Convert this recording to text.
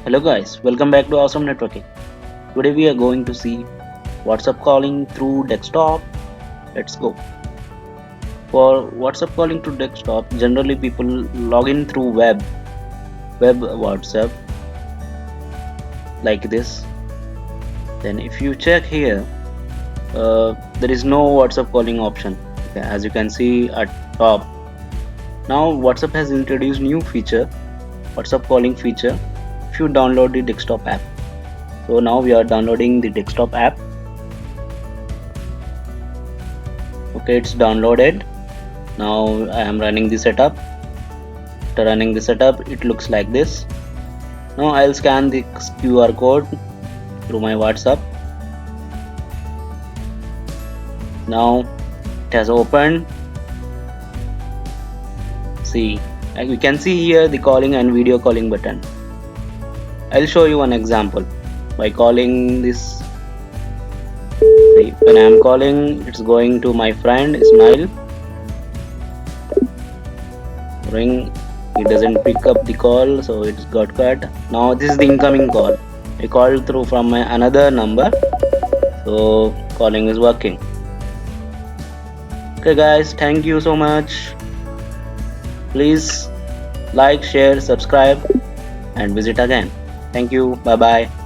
Hello guys, welcome back to Awesome Networking. Today we are going to see WhatsApp calling through desktop. Let's go. For WhatsApp calling through desktop, generally people log in through web WhatsApp like this. Then if you check here, there is no WhatsApp calling option. Okay, as you can see at top. Now WhatsApp has introduced new feature, WhatsApp calling feature. If you download the desktop app. So now we are downloading the desktop app. Okay, it's downloaded. Now I am running the setup. After running the setup, it looks like this. Now I'll scan the QR code through my WhatsApp. Now it has opened. See, we can see here the calling and video calling button. I'll show you one example by calling this. See, when I am calling, it's going to my friend Ismail. Ring, it doesn't pick up the call, so it's got cut. Now this is the incoming call. I called through from my another number, so calling is working. Okay guys, thank you so much. Please like, share, subscribe and visit again. Thank you. Bye bye.